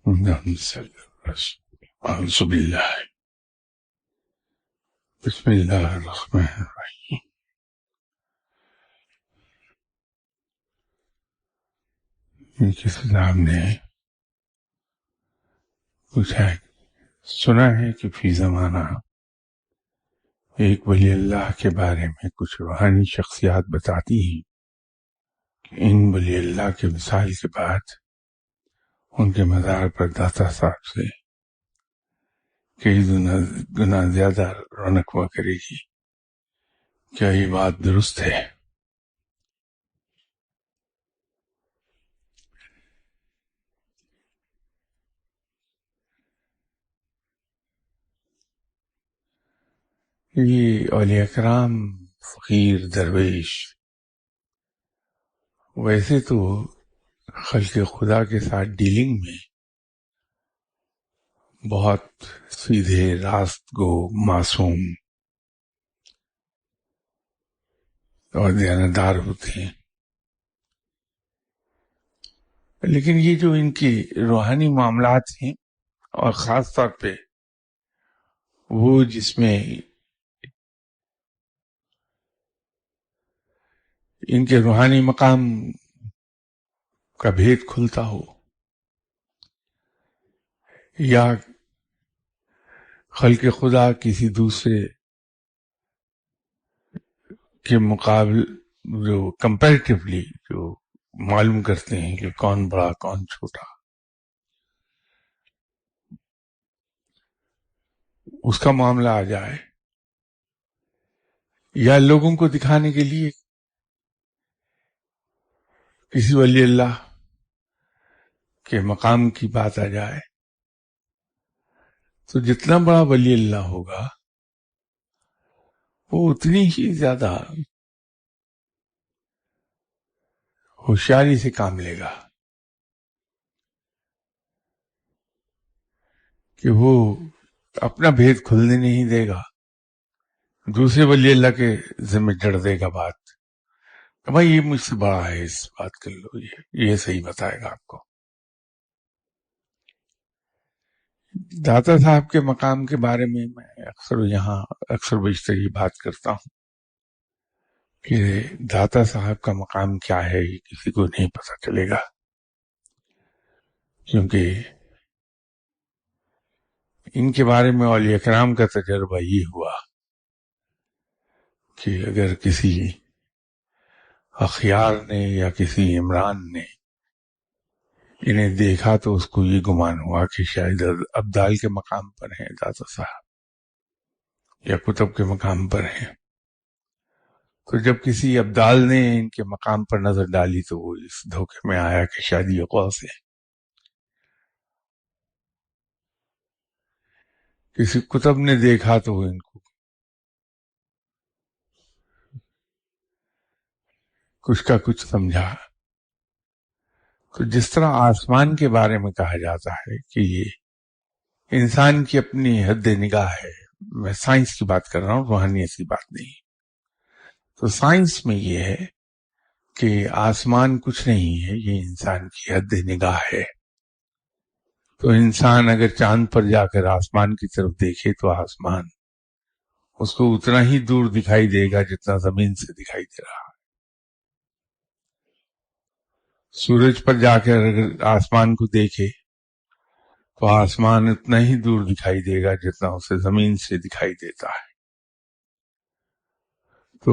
اعوذ باللہ بسم اللہ الرحمن الرحیم۔ کسی صاحب نے پوچھا ہے، سنا ہے کہ فی زمانہ ایک ولی اللہ کے بارے میں کچھ روحانی شخصیات بتاتی ہیں کہ ان ولی اللہ کے وصال کے بعد ان کے مزار پر داتا صاحب سے کئی گنا زیادہ رونق ہوا کرے گی۔ کیا یہ بات درست ہے؟ یہ اولیاء کرام، فقیر، درویش ویسے تو خلق خدا کے ساتھ ڈیلنگ میں بہت سیدھے، راست گو، معصوم اور دیانتدار ہوتے ہیں، لیکن یہ جو ان کی روحانی معاملات ہیں، اور خاص طور پہ وہ جس میں ان کے روحانی مقام کا بھید کھلتا ہو، یا خلق خدا کسی دوسرے کے مقابل جو کمپیریٹیولی جو معلوم کرتے ہیں کہ کون بڑا کون چھوٹا، اس کا معاملہ آ جائے، یا لوگوں کو دکھانے کے لیے کسی ولی اللہ کے مقام کی بات آ جائے، تو جتنا بڑا ولی اللہ ہوگا وہ اتنی ہی زیادہ ہوشیاری سے کام لے گا کہ وہ اپنا بھید کھلنے نہیں دے گا، دوسرے ولی اللہ کے ذمہ جڑ دے گا بات کہ بھائی یہ مجھ سے بڑا ہے، اس بات کر لو، یہ صحیح بتائے گا آپ کو۔ داتا صاحب کے مقام کے بارے میں اکثر بیشتر یہ بات کرتا ہوں کہ داتا صاحب کا مقام کیا ہے یہ کسی کو نہیں پتہ چلے گا، کیونکہ ان کے بارے میں اولیاء کرام کا تجربہ یہ ہوا کہ اگر کسی اخیار نے یا کسی عمران نے انہیں دیکھا تو اس کو یہ گمان ہوا کہ شاید ابدال کے مقام پر ہیں داتا صاحب، یا کتب کے مقام پر ہیں۔ تو جب کسی ابدال نے ان کے مقام پر نظر ڈالی تو وہ اس دھوکے میں آیا کہ شاید یہ غوث ہے۔ کسی کتب نے دیکھا تو وہ ان کو کچھ کا کچھ سمجھا۔ تو جس طرح آسمان کے بارے میں کہا جاتا ہے کہ یہ انسان کی اپنی حد نگاہ ہے، میں سائنس کی بات کر رہا ہوں، روحانیت کی بات نہیں، تو سائنس میں یہ ہے کہ آسمان کچھ نہیں ہے، یہ انسان کی حد نگاہ ہے۔ تو انسان اگر چاند پر جا کر آسمان کی طرف دیکھے تو آسمان اس کو اتنا ہی دور دکھائی دے گا جتنا زمین سے دکھائی دے رہا ہے۔ سورج پر جا کر اگر آسمان کو دیکھے تو آسمان اتنا ہی دور دکھائی دے گا جتنا اسے زمین سے دکھائی دیتا ہے۔ تو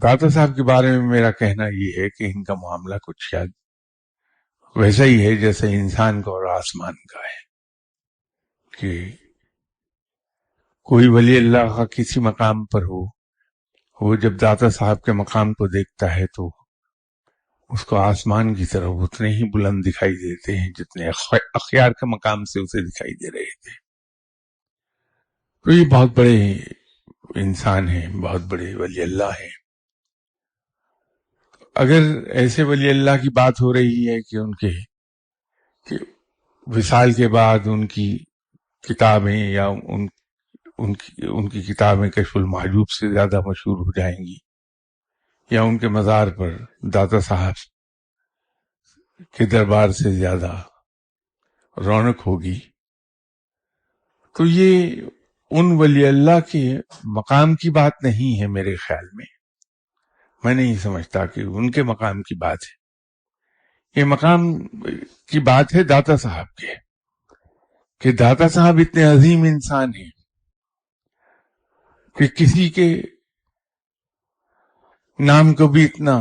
داتا صاحب کے بارے میں میرا کہنا یہ ہے کہ ان کا معاملہ کچھ شاید ویسا ہی ہے جیسے انسان کا اور آسمان کا ہے، کہ کوئی ولی اللہ کا کسی مقام پر ہو، وہ جب داتا صاحب کے مقام کو دیکھتا ہے تو اس کو آسمان کی طرف اتنے ہی بلند دکھائی دیتے ہیں جتنے اخیار کے مقام سے اسے دکھائی دے رہے تھے۔ تو یہ بہت بڑے انسان ہیں، بہت بڑے ولی اللہ ہیں۔ اگر ایسے ولی اللہ کی بات ہو رہی ہے کہ ان کے وصال کے بعد ان کی کتابیں یا ان کی کتابیں کشف المحجوب سے زیادہ مشہور ہو جائیں گی، یا ان کے مزار پر داتا صاحب کے دربار سے زیادہ رونق ہوگی. تو یہ ان ولی اللہ کے مقام کی بات نہیں ہے میرے خیال میں نہیں سمجھتا کہ ان کے مقام کی بات ہے. یہ مقام کی بات ہے داتا صاحب کے، کہ داتا صاحب اتنے عظیم انسان ہیں کہ کسی کے نام کو بھی اتنا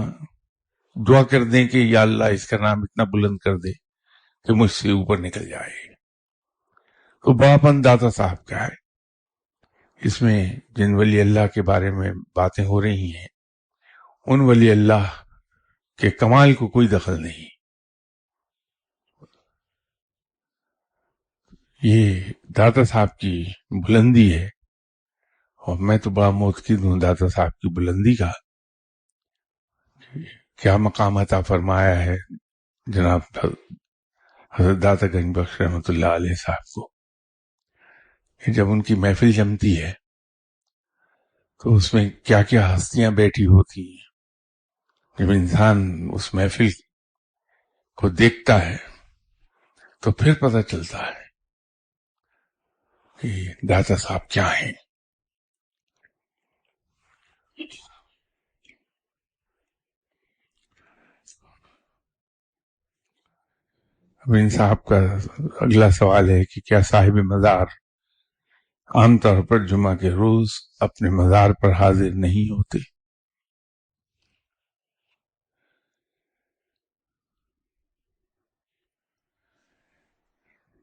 دعا کر دیں کہ یا اللہ اس کا نام اتنا بلند کر دے کہ مجھ سے اوپر نکل جائے. تو باپن داتا صاحب کا ہے. اس میں جن ولی اللہ کے بارے میں باتیں ہو رہی ہیں ان ولی اللہ کے کمال کو کوئی دخل نہیں. یہ داتا صاحب کی بلندی ہے، اور میں تو بڑا موتقد ہوں داتا صاحب کی بلندی کا. کیا مقام عطا فرمایا ہے جناب حضرت داتا گنج بخش رحمۃ اللہ علیہ صاحب کو. جب ان کی محفل جمتی ہے تو اس میں کیا کیا ہستیاں بیٹھی ہوتی ہیں. جب انسان اس محفل کو دیکھتا ہے تو پھر پتہ چلتا ہے کہ داتا صاحب کیا ہیں. اب ان صاحب کا اگلا سوال ہے کہ کیا صاحب مزار عام طور پر جمعہ کے روز اپنے مزار پر حاضر نہیں ہوتے؟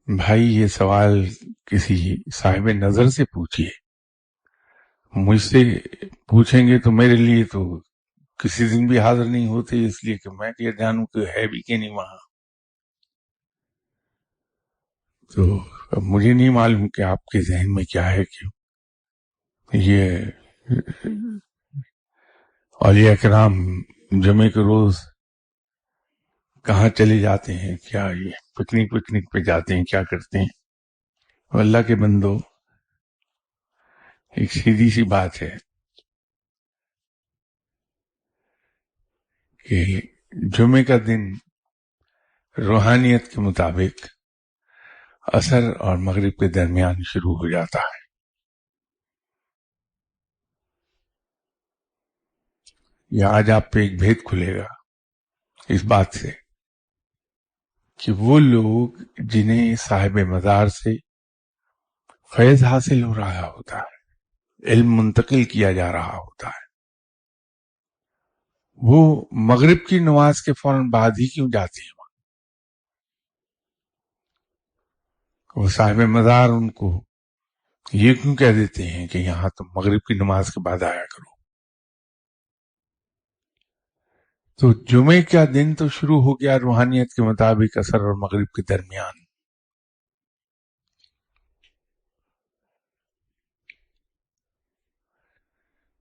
بھائی یہ سوال کسی صاحب نظر سے پوچھیے. مجھ سے پوچھیں گے تو میرے لیے تو کسی دن بھی حاضر نہیں ہوتے، اس لیے کہ میں کیا جانوں کہ ہے بھی کہ نہیں وہاں. تو اب مجھے نہیں معلوم کہ آپ کے ذہن میں کیا ہے کہ یہ اولیاء کرام جمعے کے روز کہاں چلے جاتے ہیں، کیا یہ پکنک پہ جاتے ہیں، کیا کرتے ہیں. اللہ کے بندو، ایک سیدھی سی بات ہے کہ جمعے کا دن روحانیت کے مطابق عصر اور مغرب کے درمیان شروع ہو جاتا ہے. یا آج آپ پہ ایک بھید کھلے گا اس بات سے کہ وہ لوگ جنہیں صاحب مزار سے فیض حاصل ہو رہا ہوتا ہے، علم منتقل کیا جا رہا ہوتا ہے، وہ مغرب کی نماز کے فوراً بعد ہی کیوں جاتے ہیں؟ وہ صاحب مزار ان کو یہ کیوں کہہ دیتے ہیں کہ یہاں تم مغرب کی نماز کے بعد آیا کرو؟ تو جمعے کا دن تو شروع ہو گیا روحانیت کے مطابق عصر اور مغرب کے درمیان.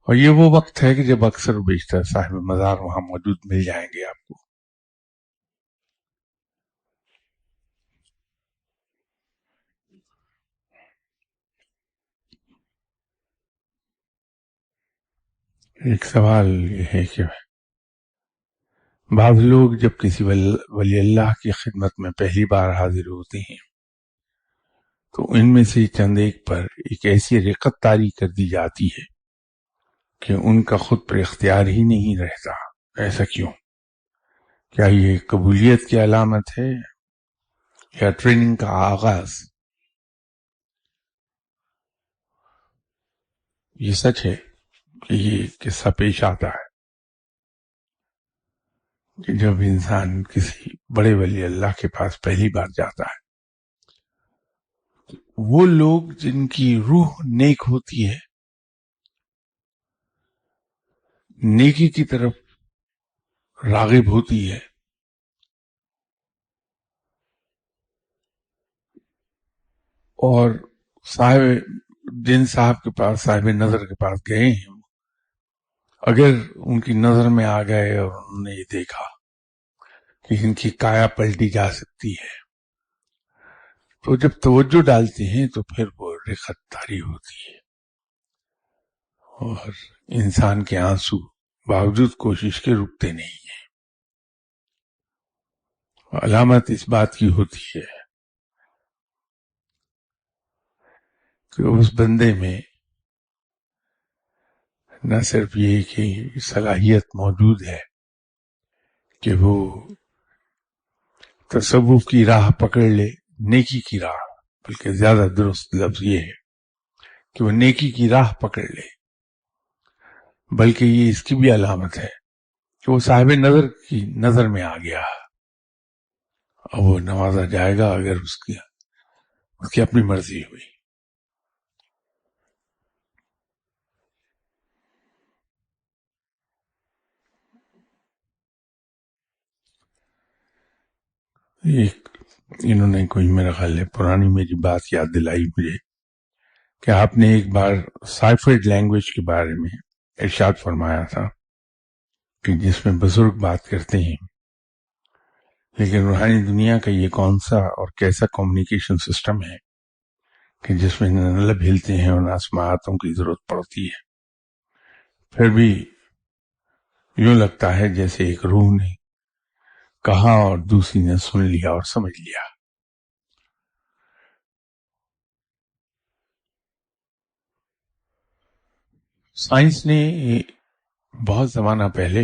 اور یہ وہ وقت ہے کہ جب اکثر و بیشتر صاحب مزار وہاں موجود مل جائیں گے آپ کو. ایک سوال یہ ہے کہ بعض لوگ جب کسی ولی اللہ کی خدمت میں پہلی بار حاضر ہوتے ہیں تو ان میں سے چند ایک پر ایک ایسی رقت طاری کر دی جاتی ہے کہ ان کا خود پر اختیار ہی نہیں رہتا. ایسا کیوں؟ کیا یہ قبولیت کی علامت ہے یا ٹریننگ کا آغاز؟ یہ سچ ہے کہ یہ قصہ پیش آتا ہے کہ جب انسان کسی بڑے ولی اللہ کے پاس پہلی بار جاتا ہے، وہ لوگ جن کی روح نیک ہوتی ہے، نیکی کی طرف راغب ہوتی ہے، اور جن صاحب کے پاس، صاحب نظر کے پاس گئے ہیں، اگر ان کی نظر میں آ گئے اور انہوں نے یہ دیکھا کہ ان کی کایا پلٹی جا سکتی ہے، تو جب توجہ ڈالتے ہیں تو پھر وہ رقت طاری ہوتی ہے، اور انسان کے آنسو باوجود کوشش کے رکتے نہیں ہیں. علامت اس بات کی ہوتی ہے کہ اس بندے میں نہ صرف یہ کہ صلاحیت موجود ہے کہ وہ تصوف کی راہ پکڑ لے، نیکی کی راہ، بلکہ زیادہ درست لفظ یہ ہے کہ وہ نیکی کی راہ پکڑ لے، بلکہ یہ اس کی بھی علامت ہے کہ وہ صاحب نظر کی نظر میں آ گیا، اور وہ نوازا جائے گا اگر اس کی اپنی مرضی ہوئی۔ انہوں نے کوئی میرا خیال ہے پرانی میری بات یاد دلائی مجھے کہ آپ نے ایک بار سائفرڈ لینگویج کے بارے میں ارشاد فرمایا تھا کہ جس میں بزرگ بات کرتے ہیں، لیکن روحانی دنیا کا یہ کون سا اور کیسا کمیونیکیشن سسٹم ہے کہ جس میں نہ لب ہلتے ہیں اور نہ سماعتوں کی ضرورت پڑتی ہے، پھر بھی یوں لگتا ہے جیسے ایک روح نے کہا اور دوسری نے سن لیا اور سمجھ لیا۔ سائنس نے بہت زمانہ پہلے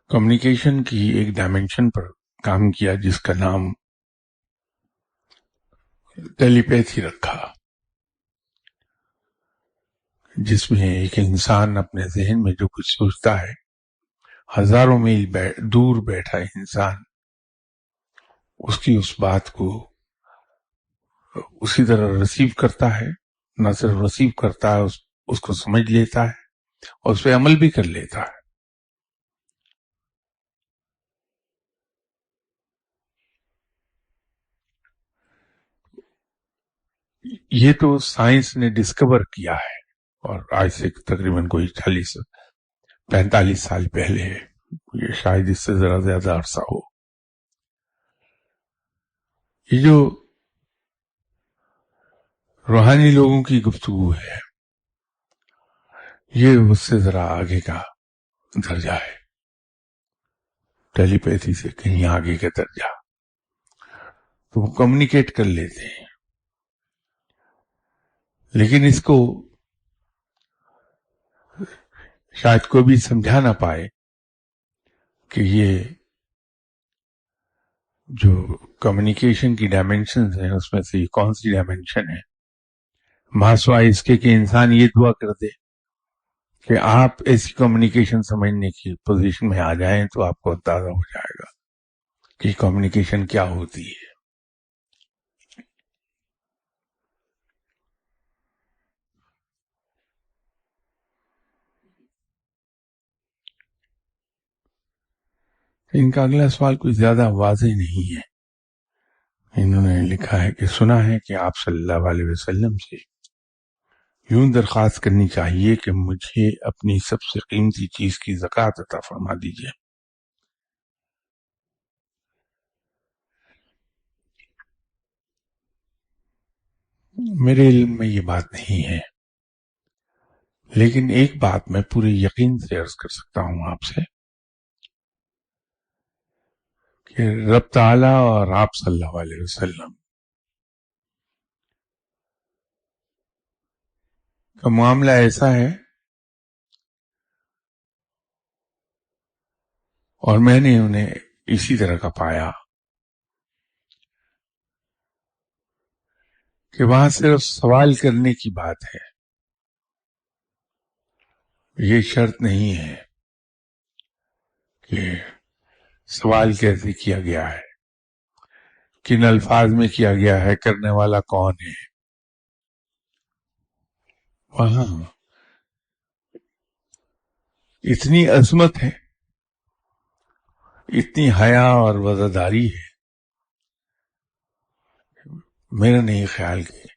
کمیونیکیشن کی ایک ڈائمینشن پر کام کیا جس کا نام ٹیلی پیتھی رکھا، جس میں ایک انسان اپنے ذہن میں جو کچھ سوچتا ہے، ہزاروں میل دور بیٹھا انسان اس کی اس بات کو اسی طرح ریسیو کرتا ہے، نہ صرف ریسیو کرتا ہے، اس کو سمجھ لیتا ہے اور اس پہ عمل بھی کر لیتا ہے۔ یہ تو سائنس نے ڈسکور کیا ہے، اور آج سے تقریباً کوئی 45 سال پہلے ہے، یہ شاید اس سے ذرا زیادہ عرصہ ہو۔ یہ جو روحانی لوگوں کی گفتگو ہے یہ اس سے ذرا آگے کا درجہ ہے، ٹیلی پیتھی سے کہیں آگے کا درجہ، تو وہ کمیونیکیٹ کر لیتے ہیں، لیکن اس کو شاید کوئی بھی سمجھا نہ پائے کہ یہ جو کمیونیکیشن کی ڈائمینشنز ہیں اس میں سے یہ کون سی ڈائمینشن ہے، ماسوائے اس کے کہ انسان یہ دعا کر دے کہ آپ ایسی کمیونیکیشن سمجھنے کی پوزیشن میں آ جائیں تو آپ کو اندازہ ہو جائے گا کہ کمیونیکیشن کیا ہوتی ہے۔ ان کا اگلا سوال کوئی زیادہ واضح نہیں ہے۔ انہوں نے لکھا ہے کہ سنا ہے کہ آپ صلی اللہ علیہ وسلم سے یوں درخواست کرنی چاہیے کہ مجھے اپنی سب سے قیمتی چیز کی زکوٰۃ عطا فرما دیجیے۔ میرے علم میں یہ بات نہیں ہے، لیکن ایک بات میں پورے یقین سے عرض کر سکتا ہوں آپ سے کہ رب تعالیٰ اور آپ صلی اللہ علیہ وسلم کا معاملہ ایسا ہے، اور میں نے انہیں اسی طرح کا پایا کہ وہاں صرف سوال کرنے کی بات ہے، یہ شرط نہیں ہے کہ سوال کیسے کیا گیا ہے، کن الفاظ میں کیا گیا ہے، کرنے والا کون ہے۔ وہاں اتنی عظمت ہے، اتنی حیا اور وزاداری ہے، میرا نہیں خیال کہ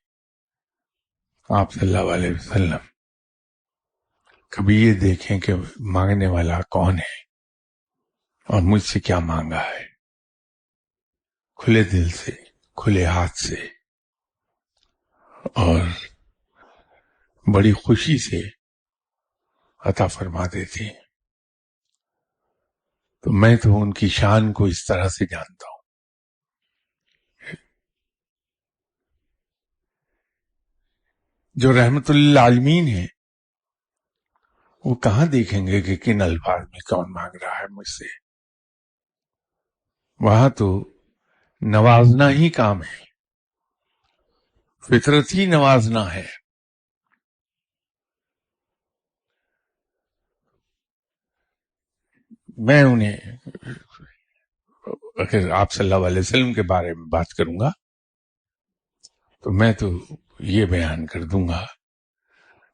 آپ صلی اللہ علیہ وسلم کبھی یہ دیکھیں کہ مانگنے والا کون ہے اور مجھ سے کیا مانگا ہے، کھلے دل سے، کھلے ہاتھ سے اور بڑی خوشی سے عطا فرما دیتے ہیں۔ تو میں تو ان کی شان کو اس طرح سے جانتا ہوں۔ جو رحمت للعالمین ہیں وہ کہاں دیکھیں گے کہ کن الفاظ میں کون مانگ رہا ہے مجھ سے؟ وہاں تو نوازنا ہی کام ہے، فطرت ہی نوازنا ہے. میں انہیں اگر آپ صلی اللہ علیہ وسلم کے بارے میں بات کروں گا تو میں تو یہ بیان کر دوں گا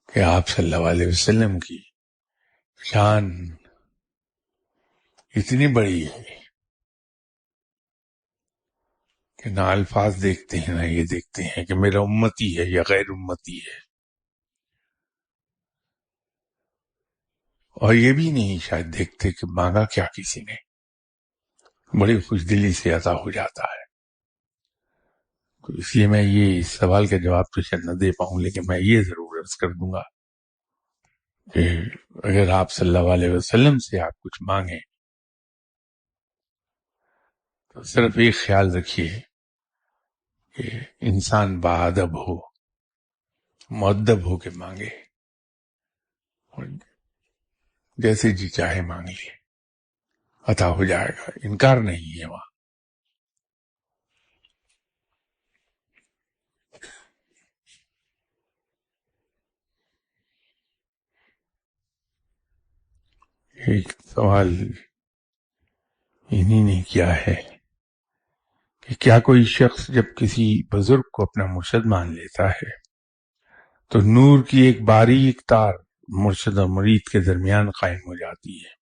کہ آپ صلی اللہ علیہ وسلم کی شان اتنی بڑی ہے کہ نہ الفاظ دیکھتے ہیں نہ یہ دیکھتے ہیں کہ میرا امتی ہے یا غیر امتی ہے، اور یہ بھی نہیں شاید دیکھتے کہ مانگا کیا کسی نے. بڑی خوش دلی سے عطا ہو جاتا ہے. تو اس لیے میں یہ اس سوال کا جواب تو شاید نہ دے پاؤں، لیکن میں یہ ضرور عرض کر دوں گا کہ اگر آپ صلی اللہ علیہ وسلم سے آپ کچھ مانگیں تو صرف ایک خیال رکھیے کہ انسان باادب ہو، مؤدب ہو کے مانگے، اور جیسے جی چاہے مانگ لیے، عطا ہو جائے گا، انکار نہیں ہے وہاں. ایک سوال انہی نے کیا ہے کہ کیا کوئی شخص جب کسی بزرگ کو اپنا مرشد مان لیتا ہے تو نور کی ایک باریک تار مرشد اور مرید کے درمیان قائم ہو جاتی ہے؟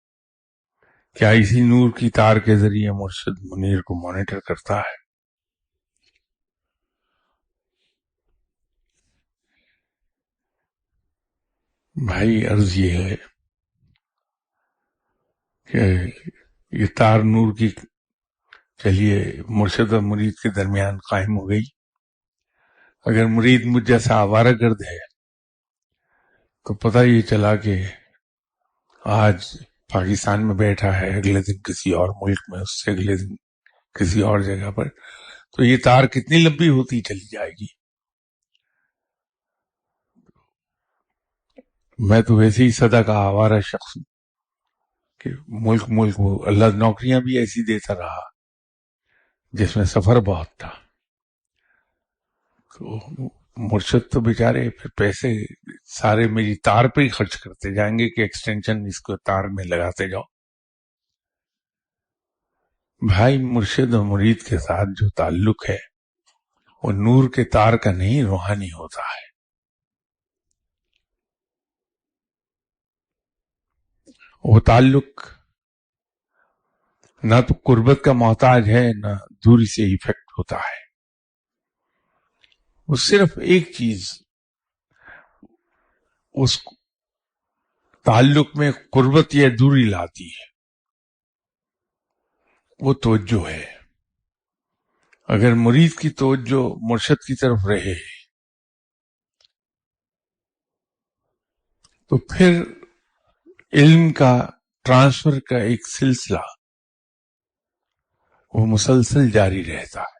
کیا اسی نور کی تار کے ذریعے مرشد منیر کو مانیٹر کرتا ہے؟ بھائی عرض یہ ہے کہ یہ تار نور کی چلیے مرشد اور مرید کے درمیان قائم ہو گئی. اگر مرید مجھ جیسا آوارہ گرد ہے تو پتہ یہ چلا کہ آج پاکستان میں بیٹھا ہے، اگلے دن کسی اور ملک میں، اس سے اگلے دن کسی اور جگہ پر، تو یہ تار کتنی لمبی ہوتی چلی جائے گی. میں تو ویسے ہی صدا کا آوارہ شخص ہوں کہ ملک وہ اللہ نوکریاں بھی ایسی دیتا رہا جس میں سفر بہت تھا. تو مرشد تو بیچارے پھر پیسے سارے میری تار پہ ہی خرچ کرتے جائیں گے کہ ایکسٹینشن اس کو تار میں لگاتے جاؤ. بھائی مرشد و مرید کے ساتھ جو تعلق ہے وہ نور کے تار کا نہیں، روحانی ہوتا ہے. وہ تعلق نہ تو قربت کا محتاج ہے نہ دوری سے ایفیکٹ ہوتا ہے. وہ صرف ایک چیز اس تعلق میں قربت یا دوری لاتی ہے، وہ توجہ ہے. اگر مرید کی توجہ مرشد کی طرف رہے تو پھر علم کا ٹرانسفر کا ایک سلسلہ وہ مسلسل جاری رہتا ہے.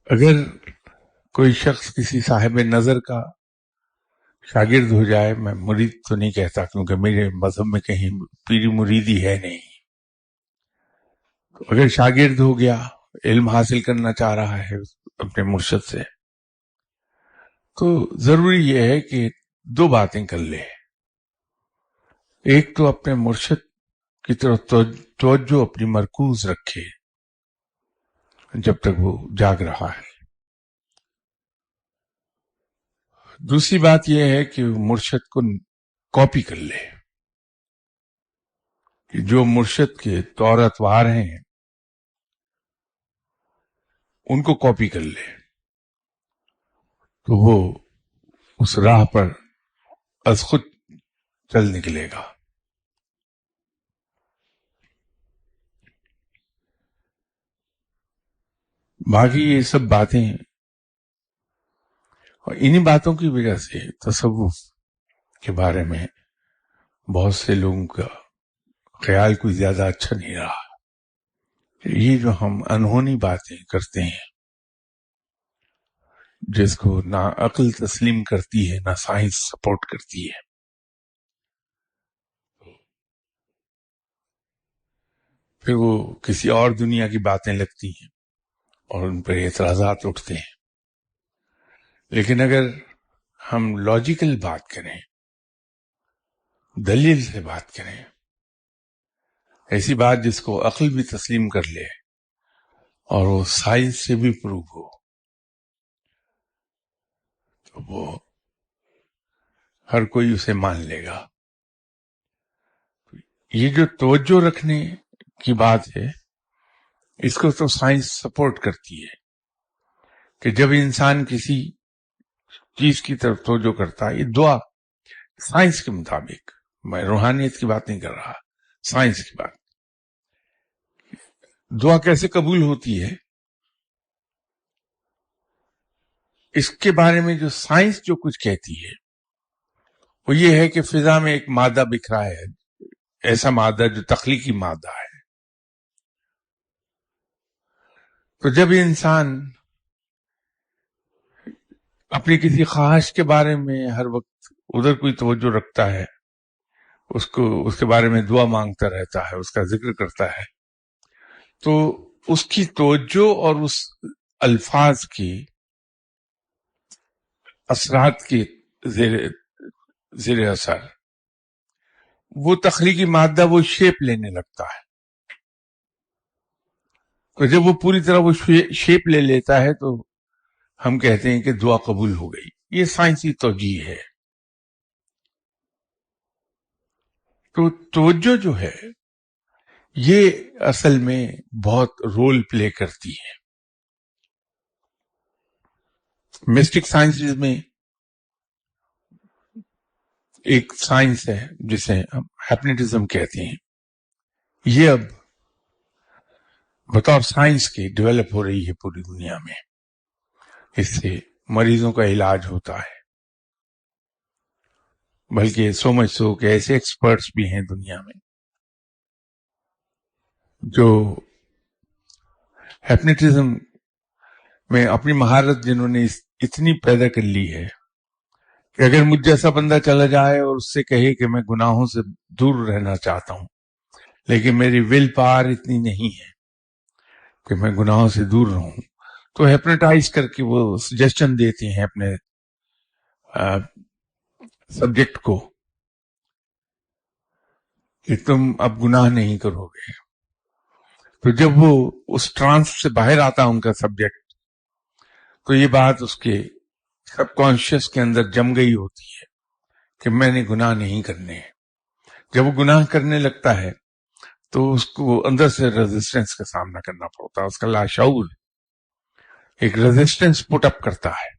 اگر کوئی شخص کسی صاحب نظر کا شاگرد ہو جائے، میں مرید تو نہیں کہتا کیونکہ میرے مذہب میں کہیں پیری مریدی ہے نہیں، اگر شاگرد ہو گیا، علم حاصل کرنا چاہ رہا ہے اپنے مرشد سے، تو ضروری یہ ہے کہ دو باتیں کر لے. ایک تو اپنے مرشد کی طرف توجہ اپنی مرکوز رکھے جب تک وہ جاگ رہا ہے. دوسری بات یہ ہے کہ مرشد کو کاپی کر لے، کہ جو مرشد کے طور اتوار ہیں ان کو کاپی کر لے تو وہ اس راہ پر از خود چل نکلے گا. باقی یہ سب باتیں، اور انہی باتوں کی وجہ سے تصوف کے بارے میں بہت سے لوگوں کا خیال کوئی زیادہ اچھا نہیں رہا. یہ جو ہم انہونی باتیں کرتے ہیں، جس کو نہ عقل تسلیم کرتی ہے نہ سائنس سپورٹ کرتی ہے، پھر وہ کسی اور دنیا کی باتیں لگتی ہیں اور ان پر اعتراضات اٹھتے ہیں. لیکن اگر ہم لاجیکل بات کریں، دلیل سے بات کریں، ایسی بات جس کو عقل بھی تسلیم کر لے اور وہ سائنس سے بھی پروو ہو، تو وہ ہر کوئی اسے مان لے گا. یہ جو توجہ رکھنے کی بات ہے، اس کو تو سائنس سپورٹ کرتی ہے کہ جب انسان کسی چیز کی طرف توجہ کرتا ہے، یہ دعا سائنس کے مطابق، میں روحانیت کی بات نہیں کر رہا، سائنس کی بات. دعا کیسے قبول ہوتی ہے، اس کے بارے میں جو سائنس جو کچھ کہتی ہے وہ یہ ہے کہ فضا میں ایک مادہ بکھرا ہے، ایسا مادہ جو تخلیقی مادہ ہے. تو جب انسان اپنی کسی خواہش کے بارے میں ہر وقت ادھر کوئی توجہ رکھتا ہے، اس کے بارے میں دعا مانگتا رہتا ہے، اس کا ذکر کرتا ہے، تو اس کی توجہ اور اس الفاظ کی اثرات کے زیر اثر وہ تخلیقی مادہ وہ شیپ لینے لگتا ہے. تو جب وہ پوری طرح وہ شیپ لے لیتا ہے تو ہم کہتے ہیں کہ دعا قبول ہو گئی. یہ سائنسی توجیہ ہے. تو توجہ جو ہے یہ اصل میں بہت رول پلے کرتی ہے. مسٹک سائنسز میں ایک سائنس ہے جسے ہم ہیپنیٹزم کہتے ہیں. یہ اب بطور سائنس کے ڈیولپ ہو رہی ہے پوری دنیا میں. اس سے مریضوں کا علاج ہوتا ہے، بلکہ سو مچ سو کہ ایسے ایکسپرٹس بھی ہیں دنیا میں جو ہیپنیٹزم میں اپنی مہارت جنہوں نے اتنی پیدا کر لی ہے کہ اگر مجھ جیسا بندہ چلا جائے اور اس سے کہے کہ میں گناہوں سے دور رہنا چاہتا ہوں لیکن میری ول پاور اتنی نہیں ہے کہ میں گناہوں سے دور رہوں، تو ہیپنیٹائز کر کے وہ سجیشن دیتے ہیں اپنے سبجیکٹ کو کہ تم اب گناہ نہیں کرو گے. تو جب وہ اس ٹرانس سے باہر آتا ان کا سبجیکٹ، تو یہ بات اس کے سب کانشیس کے اندر جم گئی ہوتی ہے کہ میں نے گناہ نہیں کرنے. جب وہ گناہ کرنے لگتا ہے تو اس کو اندر سے ریزسٹنس کا سامنا کرنا پڑتا ہے. اس کا لاشعور ایک ریزسٹنس پٹ اپ کرتا ہے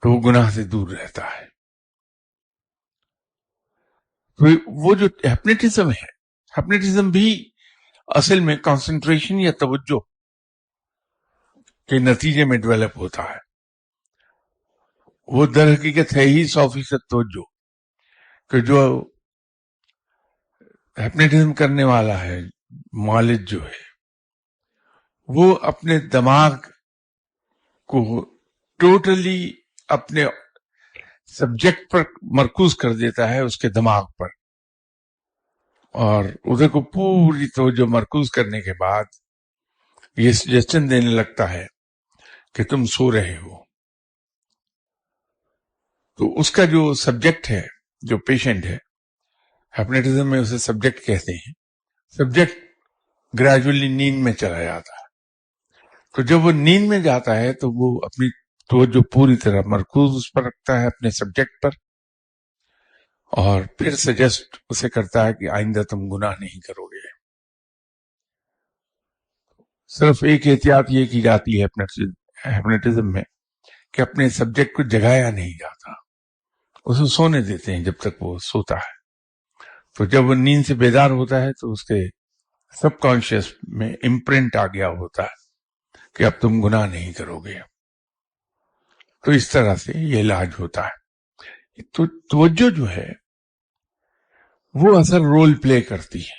تو وہ گناہ سے دور رہتا ہے. تو وہ جو ہیپنیٹزم ہے، ہیپنیٹزم بھی اصل میں کنسنٹریشن یا توجہ کے نتیجے میں ڈیولپ ہوتا ہے. وہ در حقیقت ہے ہی 100% توجہ کہ جو ہیپنیٹزم کرنے والا ہے، معالج جو ہے، وہ اپنے دماغ کو ٹوٹلی اپنے سبجیکٹ پر مرکوز کر دیتا ہے، اس کے دماغ پر، اور ادھر کو پوری توجہ مرکوز کرنے کے بعد یہ سجیشن دینے لگتا ہے کہ تم سو رہے ہو. تو اس کا جو سبجیکٹ ہے، جو پیشنٹ ہے، ہیپنیٹزم میں اسے سبجیکٹ کہتے ہیں، سبجیکٹ گریجولی نیند میں چلا جاتا ہے. تو جب وہ نیند میں جاتا ہے تو وہ اپنی توجہ پوری طرح مرکوز اس پر رکھتا ہے، اپنے سبجیکٹ پر، اور پھر سجیسٹ اسے کرتا ہے کہ آئندہ تم گناہ نہیں کرو گے. صرف ایک احتیاط یہ کی جاتی ہے ہیپنیٹزم میں کہ اپنے سبجیکٹ کو جگایا نہیں جاتا، اسے سونے دیتے ہیں جب تک وہ سوتا ہے. تو جب وہ نیند سے بیدار ہوتا ہے تو اس کے سب کانشیس میں امپرنٹ آ گیا ہوتا ہے کہ اب تم گناہ نہیں کرو گے. تو اس طرح سے یہ علاج ہوتا ہے. تو توجہ جو ہے وہ اصل رول پلے کرتی ہے.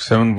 7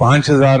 5000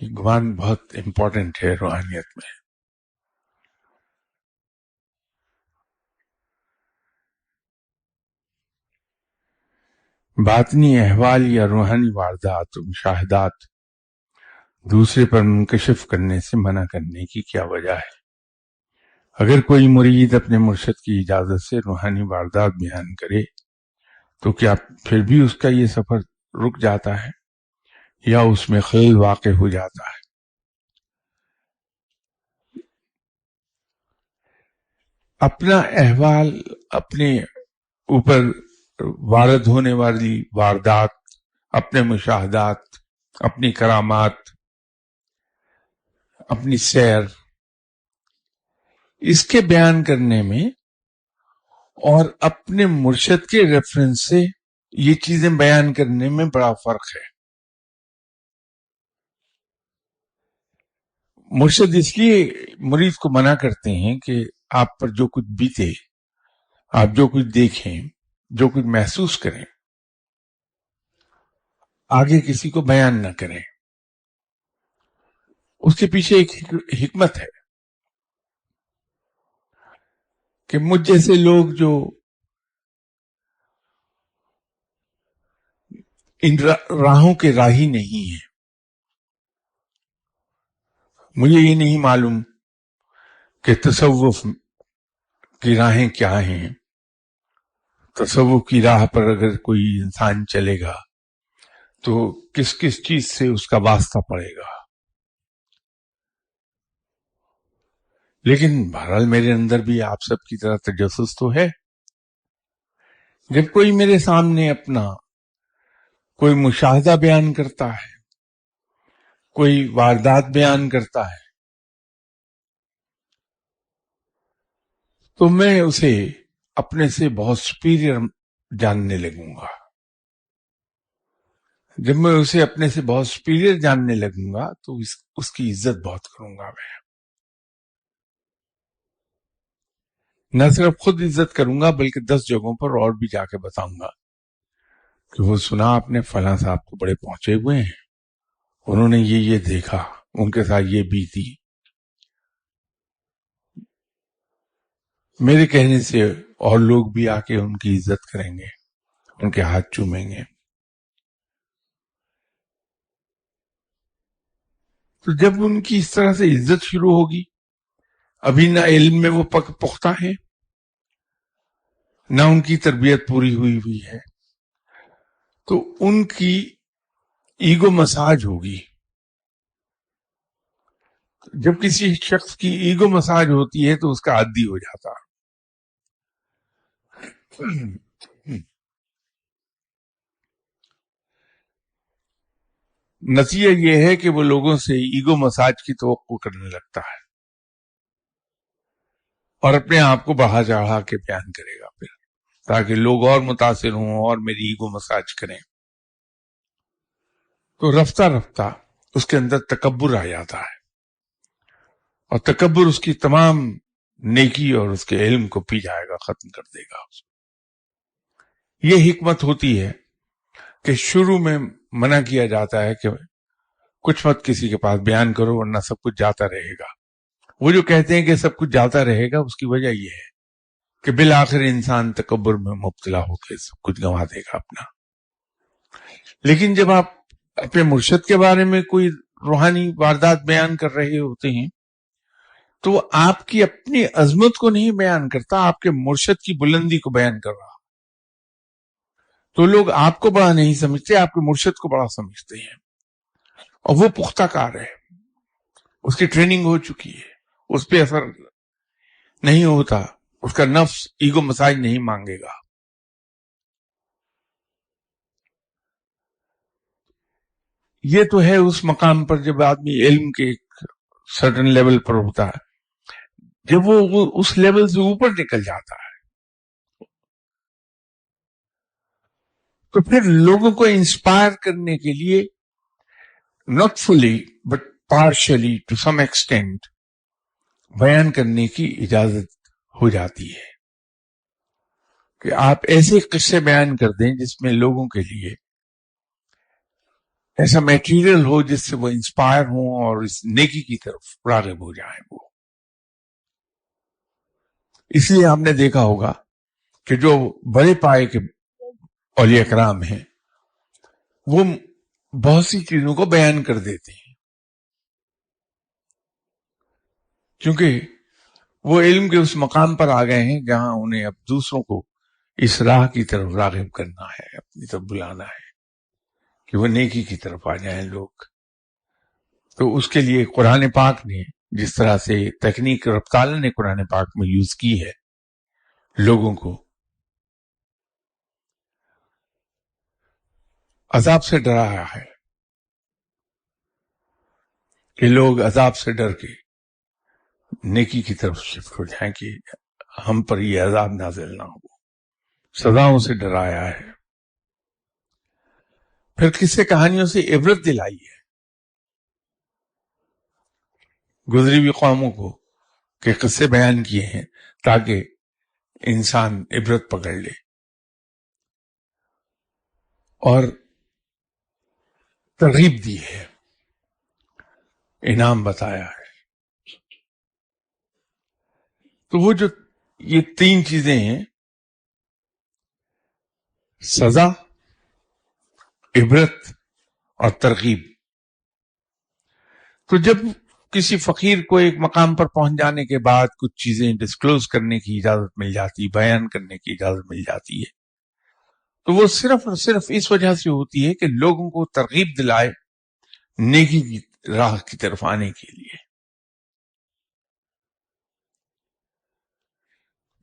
یہ گمان بہت امپورٹنٹ ہے روحانیت میں. باطنی احوال یا روحانی واردات و مشاہدات دوسرے پر منکشف کرنے سے منع کرنے کی کیا وجہ ہے؟ اگر کوئی مرید اپنے مرشد کی اجازت سے روحانی واردات بیان کرے تو کیا پھر بھی اس کا یہ سفر رک جاتا ہے یا اس میں خلل واقع ہو جاتا ہے؟ اپنا احوال، اپنے اوپر وارد ہونے والی واردات، اپنے مشاہدات، اپنی کرامات، اپنی سیر، اس کے بیان کرنے میں اور اپنے مرشد کے ریفرنس سے یہ چیزیں بیان کرنے میں بڑا فرق ہے. مرشد اس لیے مرید کو منع کرتے ہیں کہ آپ پر جو کچھ بیتے، آپ جو کچھ دیکھیں، جو کچھ محسوس کریں، آگے کسی کو بیان نہ کریں. اس کے پیچھے ایک حکمت ہے کہ مجھ جیسے لوگ جو ان راہوں کے راہی نہیں ہیں، مجھے یہ نہیں معلوم کہ تصوف کی راہیں کیا ہیں، تصوف کی راہ پر اگر کوئی انسان چلے گا تو کس کس چیز سے اس کا واسطہ پڑے گا. لیکن بہرحال میرے اندر بھی آپ سب کی طرح تجسس تو ہے. جب کوئی میرے سامنے اپنا کوئی مشاہدہ بیان کرتا ہے، کوئی واردات بیان کرتا ہے، تو میں اسے اپنے سے بہت سپیریئر جاننے لگوں گا. جب میں اسے اپنے سے بہت سپیریئر جاننے لگوں گا تو اس کی عزت بہت کروں گا. میں نہ صرف خود عزت کروں گا بلکہ 10 جگہوں پر اور بھی جا کے بتاؤں گا کہ وہ سنا آپ نے فلاں صاحب کو بڑے پہنچے ہوئے ہیں، انہوں نے یہ دیکھا، ان کے ساتھ یہ بیتی. میرے کہنے سے اور لوگ بھی آ کے ان کی عزت کریں گے، ان کے ہاتھ چومیں گے. تو جب ان کی اس طرح سے عزت شروع ہوگی، ابھی نہ علم میں وہ پختہ ہیں، نہ ان کی تربیت پوری ہوئی ہے، تو ان کی ایگو مساج ہوگی. جب کسی شخص کی ایگو مساج ہوتی ہے تو اس کا عادی ہو جاتا. نتیجہ یہ ہے کہ وہ لوگوں سے ایگو مساج کی توقع کرنے لگتا ہے اور اپنے آپ کو بڑھا چڑھا کے بیان کرے گا پھر، تاکہ لوگ اور متاثر ہوں اور میری ایگو مساج کریں. تو رفتہ رفتہ اس کے اندر تکبر آ جاتا ہے، اور تکبر اس کی تمام نیکی اور اس کے علم کو پی جائے گا، ختم کر دے گا. یہ حکمت ہوتی ہے کہ شروع میں منع کیا جاتا ہے کہ کچھ مت کسی کے پاس بیان کرو ورنہ سب کچھ جاتا رہے گا. وہ جو کہتے ہیں کہ سب کچھ جاتا رہے گا، اس کی وجہ یہ ہے کہ بالآخر انسان تکبر میں مبتلا ہو کے سب کچھ گنوا دے گا اپنا. لیکن جب آپ اپنے مرشد کے بارے میں کوئی روحانی واردات بیان کر رہے ہوتے ہیں تو وہ آپ کی اپنی عظمت کو نہیں بیان کرتا، آپ کے مرشد کی بلندی کو بیان کر رہا. تو لوگ آپ کو بڑا نہیں سمجھتے، آپ کے مرشد کو بڑا سمجھتے ہیں، اور وہ پختہ کار ہے، اس کی ٹریننگ ہو چکی ہے، اس پہ اثر نہیں ہوتا، اس کا نفس ایگو مساج نہیں مانگے گا. یہ تو ہے اس مقام پر جب آدمی علم کے ایک سرٹن لیول پر ہوتا ہے. جب وہ اس لیول سے اوپر نکل جاتا ہے تو پھر لوگوں کو انسپائر کرنے کے لیے not fully but partially to some extent بیان کرنے کی اجازت ہو جاتی ہے کہ آپ ایسے قصے بیان کر دیں جس میں لوگوں کے لیے ایسا میٹیریل ہو جس سے وہ انسپائر ہوں اور اس نیکی کی طرف راغب ہو جائیں وہ. اس لیے آپ نے دیکھا ہوگا کہ جو بڑے پائے کے اولیاء کرام ہیں وہ بہت سی چیزوں کو بیان کر دیتے ہیں، کیونکہ وہ علم کے اس مقام پر آ گئے ہیں جہاں انہیں اب دوسروں کو اس راہ کی طرف راغب کرنا ہے، اپنی طرف بلانا ہے کہ وہ نیکی کی طرف آ جائیں لوگ. تو اس کے لیے قرآن پاک نے جس طرح سے تکنیک رب تعالیٰ نے قرآن پاک میں یوز کی ہے لوگوں کو عذاب سے ڈرایا ہے کہ لوگ عذاب سے ڈر کے نیکی کی طرف شفٹ ہو جائیں کہ ہم پر یہ عذاب نازل نہ ہو، سزاؤں سے ڈرایا ہے. پھر قصے کہانیوں سے عبرت دلائی ہے گزری ہوئی قوموں کو کہ قصے بیان کیے ہیں تاکہ انسان عبرت پکڑ لے، اور ترغیب دی ہے، انعام بتایا ہے. تو وہ جو یہ تین چیزیں ہیں، سزا، عبرت اور ترغیب، تو جب کسی فقیر کو ایک مقام پر پہنچ جانے کے بعد کچھ چیزیں ڈسکلوز کرنے کی اجازت مل جاتی، بیان کرنے کی اجازت مل جاتی ہے، تو وہ صرف اور صرف اس وجہ سے ہوتی ہے کہ لوگوں کو ترغیب دلائے نیکی کی راہ کی طرف آنے کے لیے.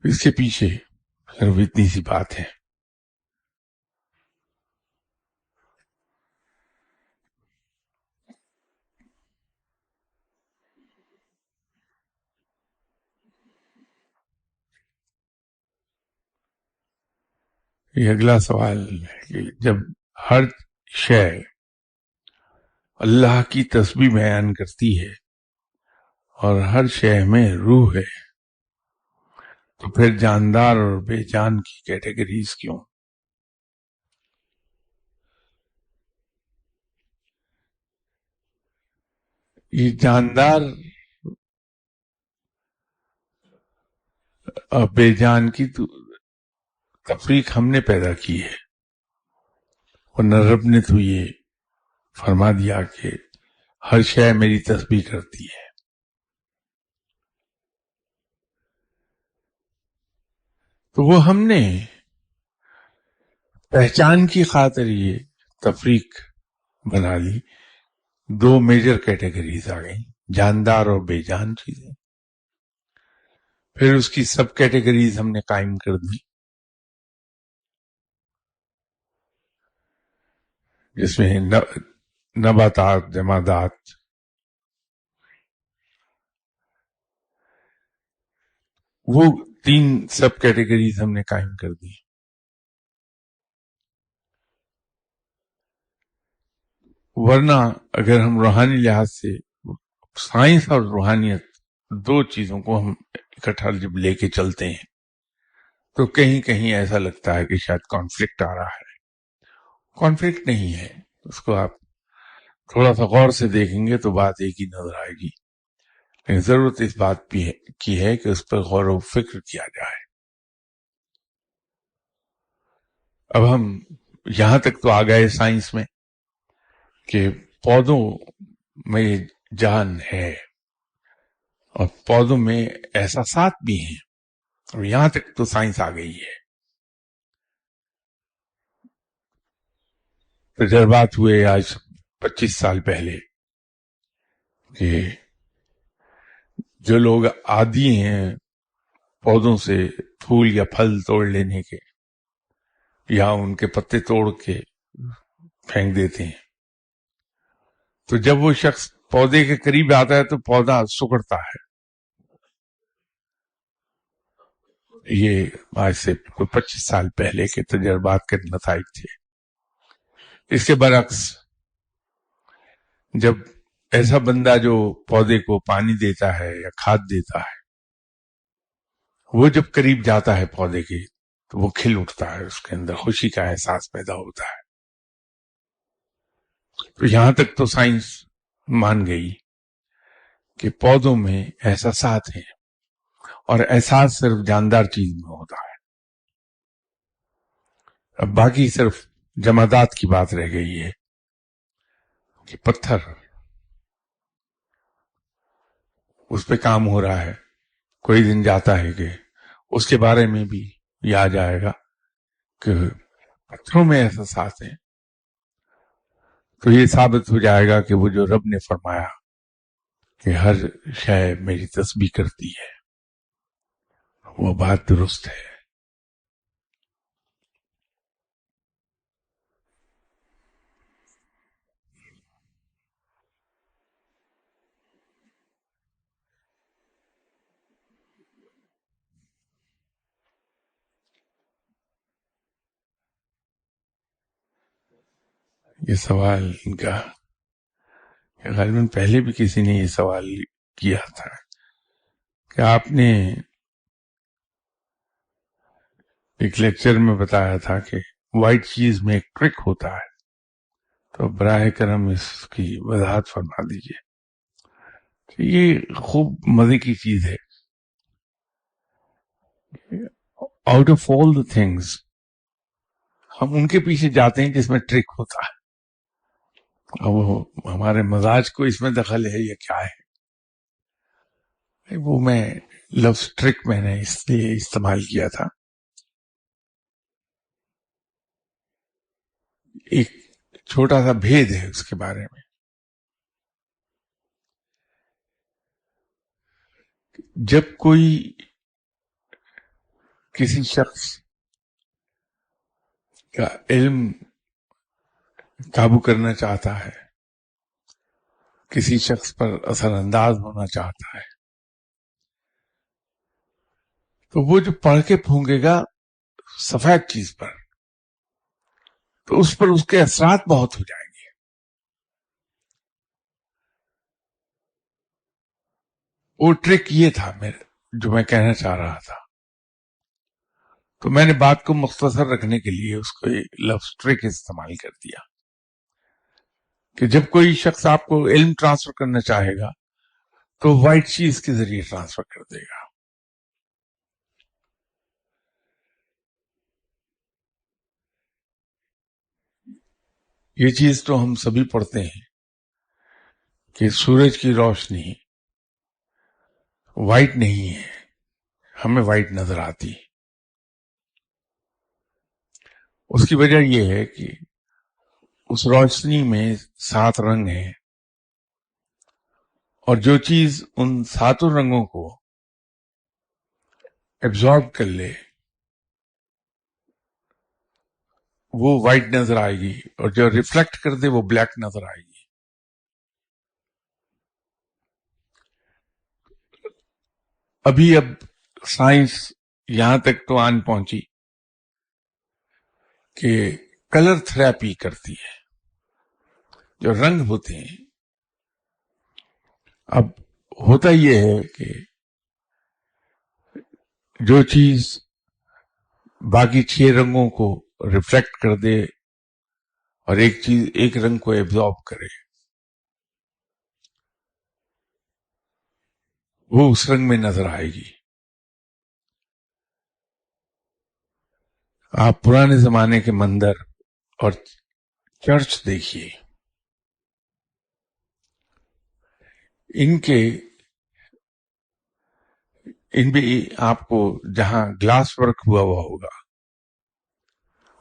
اس کے پیچھے صرف اتنی سی بات ہے. یہ اگلا سوال ہے کہ جب ہر شے اللہ کی تسبیح بیان کرتی ہے اور ہر شے میں روح ہے تو پھر جاندار اور بے جان کی کیٹیگریز کیوں؟ یہ جاندار اور بے جان کی تو تفریق ہم نے پیدا کی ہے، ورنہ رب نے تو یہ فرما دیا کہ ہر شے میری تسبیح کرتی ہے. تو وہ ہم نے پہچان کی خاطر یہ تفریق بنا لی. دو میجر کیٹیگریز آ گئی، جاندار اور بے جان چیزیں. پھر اس کی سب کیٹیگریز ہم نے قائم کر دی جس میں نباتات، جمادات، وہ تین سب کیٹیگریز ہم نے قائم کر دی. ورنہ اگر ہم روحانی لحاظ سے سائنس اور روحانیت دو چیزوں کو ہم اکٹھا جب لے کے چلتے ہیں تو کہیں کہیں ایسا لگتا ہے کہ شاید کانفلکٹ آ رہا ہے. کانفلکٹ نہیں ہے، اس کو آپ تھوڑا سا غور سے دیکھیں گے تو بات ایک ہی نظر آئے گی، لیکن ضرورت اس بات کی ہے کہ اس پر غور و فکر کیا جائے. اب ہم یہاں تک تو آ گئے سائنس میں کہ پودوں میں جان ہے اور پودوں میں احساسات بھی ہیں، اور یہاں تک تو سائنس آ گئی ہے. تجربات ہوئے آج 25 سال پہلے کہ جو لوگ عادی ہیں پودوں سے پھول یا پھل توڑ لینے کے یا ان کے پتے توڑ کے پھینک دیتے ہیں، تو جب وہ شخص پودے کے قریب آتا ہے تو پودا سکڑتا ہے. یہ آج سے 25 سال پہلے کے تجربات کے نتائج تھے. اس کے برعکس جب ایسا بندہ جو پودے کو پانی دیتا ہے یا کھاد دیتا ہے وہ جب قریب جاتا ہے پودے کے تو وہ کھل اٹھتا ہے، اس کے اندر خوشی کا احساس پیدا ہوتا ہے. تو یہاں تک تو سائنس مان گئی کہ پودوں میں احساسات ہیں اور احساس صرف جاندار چیز میں ہوتا ہے. اب باقی صرف جمادات کی بات رہ گئی ہے کہ پتھر اس پہ کام ہو رہا ہے. کوئی دن جاتا ہے کہ اس کے بارے میں بھی یہ آ جائے گا کہ پتھروں میں احساسات ہیں، تو یہ ثابت ہو جائے گا کہ وہ جو رب نے فرمایا کہ ہر شے میری تسبیح کرتی ہے، وہ بات درست ہے. یہ سوال ان کا غالباً پہلے بھی کسی نے یہ سوال کیا تھا کہ آپ نے ایک لیکچر میں بتایا تھا کہ وائٹ چیز میں ایک ٹرک ہوتا ہے، تو براہ کرم اس کی وضاحت فرما دیجیے. یہ خوب مزے کی چیز ہے. Out of all the things ہم ان کے پیچھے جاتے ہیں جس میں ٹرک ہوتا ہے. اب وہ ہمارے مزاج کو اس میں دخل ہے یا کیا ہے؟ وہ میں لفظ ٹرک میں نے اس لیے استعمال کیا تھا. ایک چھوٹا سا بھید ہے اس کے بارے میں. جب کوئی کسی شخص کا علم قابو کرنا چاہتا ہے، کسی شخص پر اثر انداز ہونا چاہتا ہے، تو وہ جو پڑھ کے پھونکے گا سفید چیز پر، تو اس پر اس کے اثرات بہت ہو جائیں گے. وہ ٹرک یہ تھا جو میں کہنا چاہ رہا تھا. تو میں نے بات کو مختصر رکھنے کے لیے اس کو لفظ ٹرک استعمال کر دیا کہ جب کوئی شخص آپ کو علم ٹرانسفر کرنا چاہے گا تو وائٹ چیز کے ذریعے ٹرانسفر کر دے گا. یہ چیز تو ہم سبھی پڑھتے ہیں کہ سورج کی روشنی وائٹ نہیں ہے، ہمیں وائٹ نظر آتی. اس کی وجہ یہ ہے کہ اس روشنی میں 7 رنگ ہیں، اور جو چیز ان 7 رنگوں کو ایبزارب کر لے وہ وائٹ نظر آئے گی، اور جو ریفلیکٹ کر دے وہ بلیک نظر آئے گی. اب سائنس یہاں تک تو آن پہنچی کہ کلر تھراپی کرتی ہے. جو رنگ ہوتے ہیں، اب ہوتا یہ ہے کہ جو چیز باقی 6 رنگوں کو ریفلیکٹ کر دے اور ایک چیز ایک رنگ کو ایبزارب کرے، وہ اس رنگ میں نظر آئے گی. آپ پرانے زمانے کے مندر اور چرچ دیکھیے، ان بھی آپ کو جہاں گلاس ورک ہوا ہوگا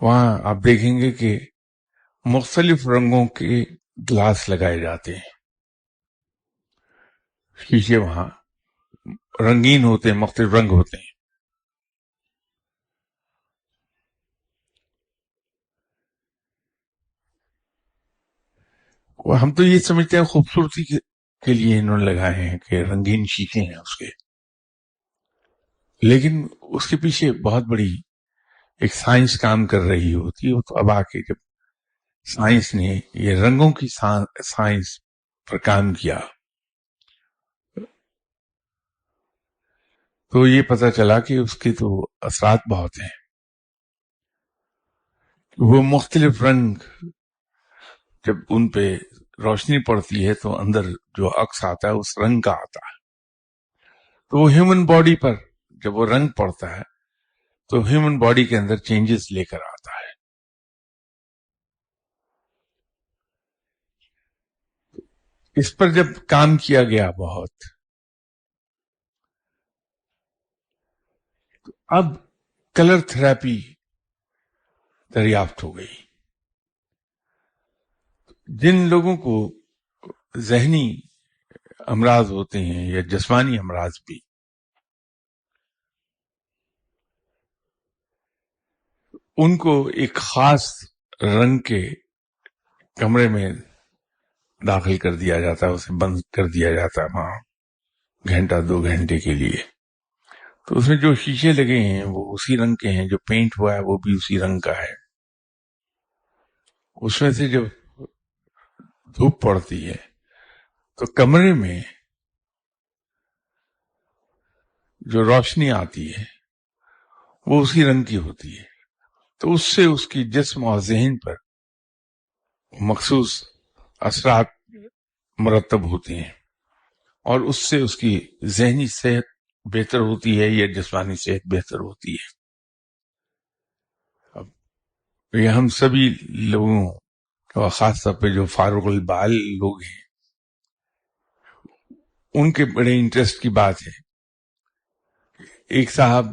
وہاں آپ دیکھیں گے کہ مختلف رنگوں کے گلاس لگائے جاتے ہیں. شیشے وہاں رنگین ہوتے ہیں، مختلف رنگ ہوتے ہیں. ہم تو یہ سمجھتے ہیں خوبصورتی کے لیے انہوں نے لگائے ہیں کہ رنگین شیشے ہیں اس کے، لیکن اس کے پیچھے بہت بڑی ایک سائنس کام کر رہی ہوتی ہے. تو اب آ کے جب سائنس نے یہ رنگوں کی سائنس پر کام کیا تو یہ پتہ چلا کہ اس کے تو اثرات بہت ہیں. وہ مختلف رنگ جب ان پہ روشنی پڑتی ہے تو اندر جو عکس آتا ہے اس رنگ کا آتا ہے. تو وہ ہیومن باڈی پر جب وہ رنگ پڑتا ہے تو ہیومن باڈی کے اندر چینجز لے کر آتا ہے. اس پر جب کام کیا گیا بہت، اب کلر تھراپی دریافت ہو گئی. جن لوگوں کو ذہنی امراض ہوتے ہیں یا جسمانی امراض بھی، ان کو ایک خاص رنگ کے کمرے میں داخل کر دیا جاتا ہے، اسے بند کر دیا جاتا ہے وہاں گھنٹہ 2 گھنٹے کے لیے. تو اس میں جو شیشے لگے ہیں وہ اسی رنگ کے ہیں، جو پینٹ ہوا ہے وہ بھی اسی رنگ کا ہے. اس میں سے جب دھوپ پڑتی ہے تو کمرے میں جو روشنی آتی ہے وہ اسی رنگ کی ہوتی ہے. تو اس سے اس کی جسم اور ذہن پر مخصوص اثرات مرتب ہوتے ہیں، اور اس سے اس کی ذہنی صحت بہتر ہوتی ہے یا جسمانی صحت بہتر ہوتی ہے. اب یہ ہم سبھی لوگوں، اور خاص طور پہ جو فارغ البال لوگ ہیں، ان کے بڑے انٹرسٹ کی بات ہے. ایک صاحب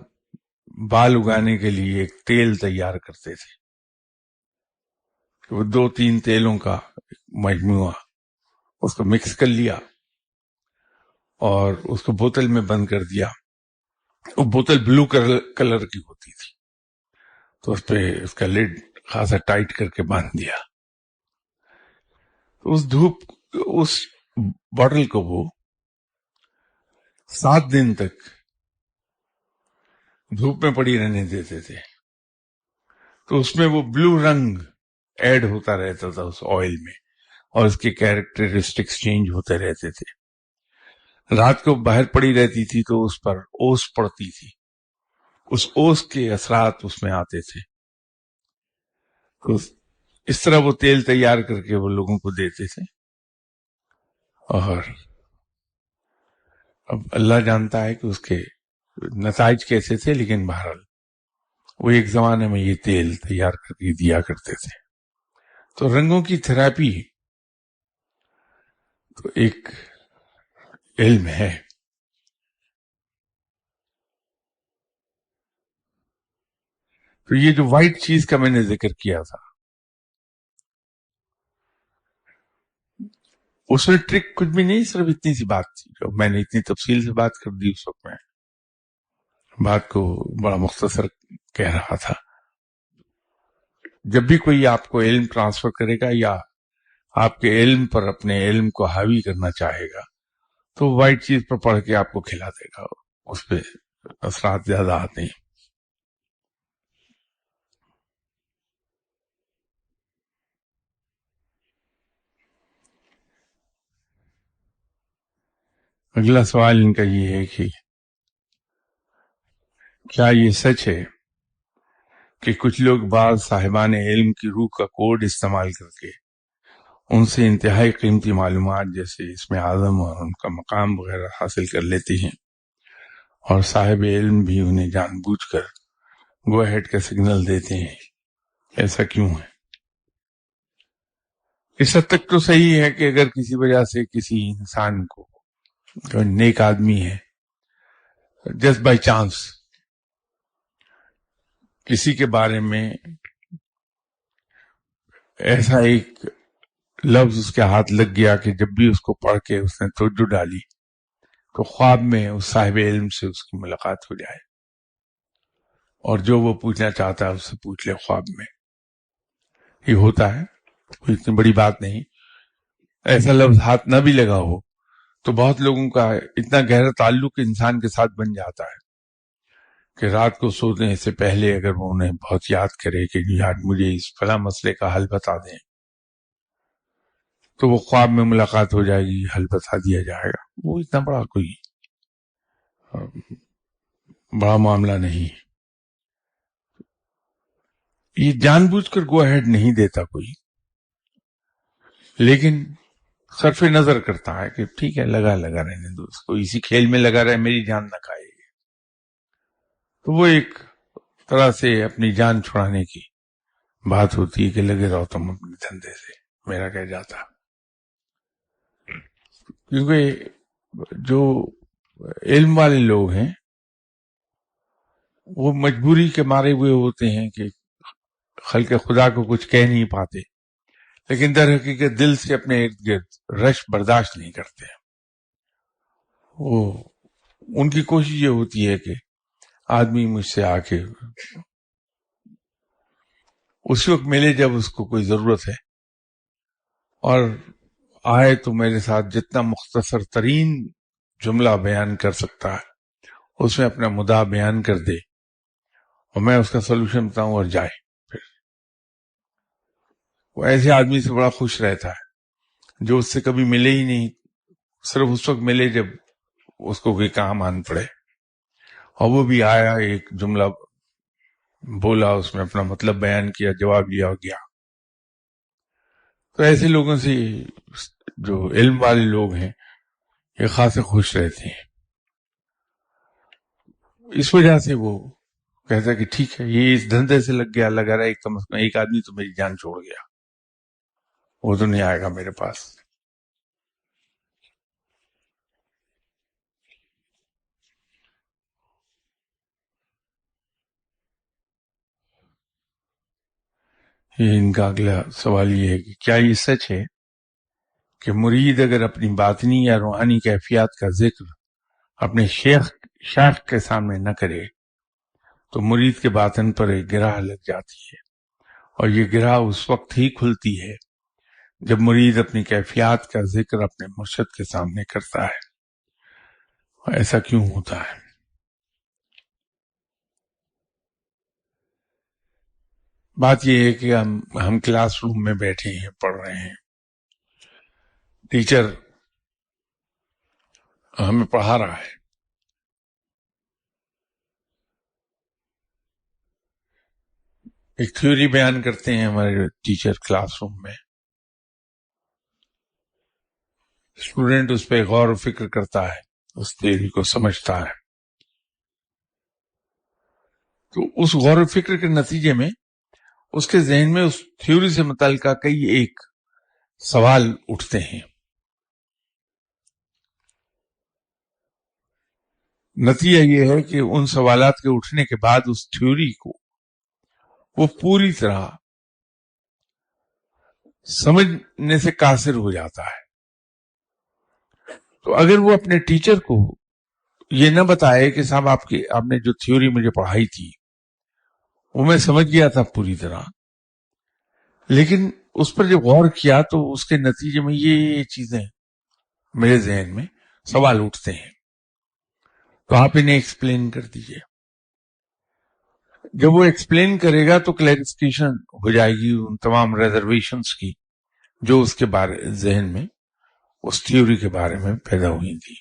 بال اگانے کے لیے ایک تیل تیار کرتے تھے، وہ 2-3 تیلوں کا مجموعہ، اس کو مکس کر لیا اور اس کو بوتل میں بند کر دیا. وہ بوتل بلو کلر کی ہوتی تھی، تو اس پہ اس کا لڈ خاصا ٹائٹ کر کے باندھ دیا. اس بوتل کو وہ 7 دن تک دھوپ میں پڑی رہنے دیتے تھے. تو اس میں وہ بلو رنگ ایڈ ہوتا رہتا تھا اس آئل میں، اور اس کے کیریکٹرسٹکس چینج ہوتے رہتے تھے. رات کو باہر پڑی رہتی تھی تو اس پر اوس پڑتی تھی، اس اوس کے اثرات اس میں آتے تھے. تو اس طرح وہ تیل تیار کر کے وہ لوگوں کو دیتے تھے. اور اب اللہ جانتا ہے کہ اس کے نتائج کیسے تھے، لیکن بہرحال وہ ایک زمانے میں یہ تیل تیار کر کے دیا کرتے تھے. تو رنگوں کی تھراپی تو ایک علم ہے. تو یہ جو وائٹ چیز کا میں نے ذکر کیا تھا، اس میں ٹرک کچھ بھی نہیں، صرف اتنی سی بات تھی جو میں نے اتنی تفصیل سے بات کر دی. اس وقت میں بات کو بڑا مختصر کہہ رہا تھا. جب بھی کوئی آپ کو علم ٹرانسفر کرے گا یا آپ کے علم پر اپنے علم کو حاوی کرنا چاہے گا تو وائٹ چیز پر پڑھ کے آپ کو کھلا دے گا، اس پہ اثرات زیادہ آتے ہیں. اگلا سوال ان کا یہ ہے کہ کیا یہ سچ ہے کہ کچھ لوگ بعض صاحبان علم کی روح کا کوڈ استعمال کر کے ان سے انتہائی قیمتی معلومات جیسے اسم اعظم اور ان کا مقام وغیرہ حاصل کر لیتے ہیں، اور صاحب علم بھی انہیں جان بوجھ کر گو ہیڈ کا سگنل دیتے ہیں؟ ایسا کیوں ہے؟ اس حد تک تو صحیح ہے کہ اگر کسی وجہ سے کسی انسان کو، جو نیک آدمی ہے، جسٹ بائی چانس کسی کے بارے میں ایسا ایک لفظ اس کے ہاتھ لگ گیا کہ جب بھی اس کو پڑھ کے اس نے توجہ ڈالی تو خواب میں اس صاحب علم سے اس کی ملاقات ہو جائے، اور جو وہ پوچھنا چاہتا ہے اس سے پوچھ لے خواب میں. یہ ہوتا ہے، کوئی اتنی بڑی بات نہیں. ایسا لفظ ہاتھ نہ بھی لگا ہو تو بہت لوگوں کا اتنا گہرا تعلق انسان کے ساتھ بن جاتا ہے کہ رات کو سونے سے پہلے اگر وہ انہیں بہت یاد کرے کہ یار مجھے اس فلاں مسئلے کا حل بتا دیں، تو وہ خواب میں ملاقات ہو جائے گی، حل بتا دیا جائے گا. وہ اتنا بڑا کوئی بڑا معاملہ نہیں. یہ جان بوجھ کر گو ہیڈ نہیں دیتا کوئی. لیکن صرف نظر کرتا ہے کہ ٹھیک ہے لگا رہنے دو اس کو، اسی کھیل میں لگا رہے، میری جان نہ کھائے. تو وہ ایک طرح سے اپنی جان چھڑانے کی بات ہوتی ہے کہ لگے رہو تم اپنے دھندے سے، میرا کیا جاتا. کیونکہ جو علم والے لوگ ہیں وہ مجبوری کے مارے ہوئے ہوتے ہیں کہ خلق خدا کو کچھ کہہ نہیں پاتے، لیکن در حقیقت دل سے اپنے ارد گرد رش برداشت نہیں کرتے. وہ ان کی کوشش یہ ہوتی ہے کہ آدمی مجھ سے آ کے اسی وقت ملے جب اس کو کوئی ضرورت ہے، اور آئے تو میرے ساتھ جتنا مختصر ترین جملہ بیان کر سکتا ہے اس میں اپنا مدعا بیان کر دے اور میں اس کا سولوشن بتاؤں اور جائے. پھر وہ ایسے آدمی سے بڑا خوش رہتا ہے جو اس سے کبھی ملے ہی نہیں، صرف اس وقت ملے جب اس کو کوئی کام آن پڑے، اور وہ بھی آیا، ایک جملہ بولا، اس میں اپنا مطلب بیان کیا، جواب لیا اور گیا. تو ایسے لوگوں سے جو علم والے لوگ ہیں یہ خاصے خوش رہتے ہیں. اس وجہ سے وہ کہتا ہے کہ ٹھیک ہے یہ اس دھندے سے لگا رہا ہے، کم از کم ایک آدمی تو میری جان چھوڑ گیا، وہ تو نہیں آئے گا میرے پاس. ان کا اگلا سوال یہ ہے کہ کیا یہ سچ ہے کہ مرید اگر اپنی باطنی یا روحانی کیفیات کا ذکر اپنے شیخ کے سامنے نہ کرے تو مرید کے باطن پر ایک گرہ لگ جاتی ہے، اور یہ گرہ اس وقت ہی کھلتی ہے جب مرید اپنی کیفیات کا ذکر اپنے مرشد کے سامنے کرتا ہے. ایسا کیوں ہوتا ہے؟ بات یہ ہے کہ ہم کلاس روم میں بیٹھے ہیں، پڑھ رہے ہیں، ٹیچر ہمیں پڑھا رہا ہے، ایک تھیوری بیان کرتے ہیں ہمارے ٹیچر کلاس روم میں، اسٹوڈنٹ اس پہ غور و فکر کرتا ہے، اس تھیوری کو سمجھتا ہے. تو اس غور و فکر کے نتیجے میں اس کے ذہن میں اس تھیوری سے متعلقہ کئی ایک سوال اٹھتے ہیں. نتیجہ یہ ہے کہ ان سوالات کے اٹھنے کے بعد اس تھیوری کو وہ پوری طرح سمجھنے سے قاصر ہو جاتا ہے. تو اگر وہ اپنے ٹیچر کو یہ نہ بتائے کہ صاحب آپ نے جو تھیوری مجھے پڑھائی تھی وہ میں سمجھ گیا تھا پوری طرح، لیکن اس پر جب غور کیا تو اس کے نتیجے میں یہ چیزیں میرے ذہن میں سوال اٹھتے ہیں، تو آپ انہیں ایکسپلین کر دیجئے. جب وہ ایکسپلین کرے گا تو کلیریفیکیشن ہو جائے گی ان تمام ریزرویشنز کی جو اس کے ذہن میں اس تھیوری کے بارے میں پیدا ہوئی تھی.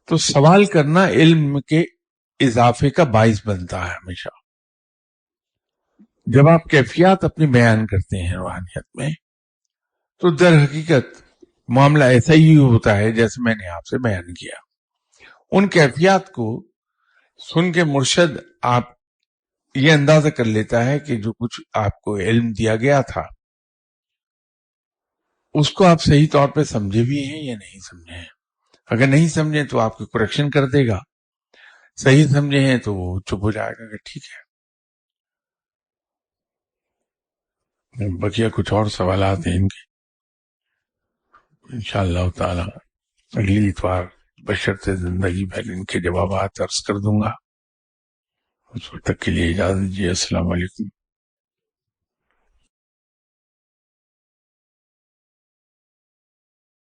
تو سوال کرنا علم کے اضافے کا باعث بنتا ہے ہمیشہ. جب آپ کیفیات اپنی بیان کرتے ہیں روحانیت میں تو در حقیقت معاملہ ایسا ہی ہوتا ہے جیسے میں نے آپ سے بیان کیا. ان کیفیات کو سن کے مرشد آپ یہ اندازہ کر لیتا ہے کہ جو کچھ آپ کو علم دیا گیا تھا اس کو آپ صحیح طور پہ سمجھے بھی ہیں یا نہیں سمجھے ہیں. اگر نہیں سمجھے تو آپ کو کریکشن کر دے گا، صحیح سمجھے ہیں تو وہ چپ ہو جائے گا کہ ٹھیک ہے. بقیہ کچھ اور سوالات ہیں ان کے، انشاءاللہ تعالی اگلی اتوار بشرط زندگی بھر ان کے جوابات عرض کر دوں گا. اس وقت تک کے لیے اجازت دیجیے. السلام علیکم.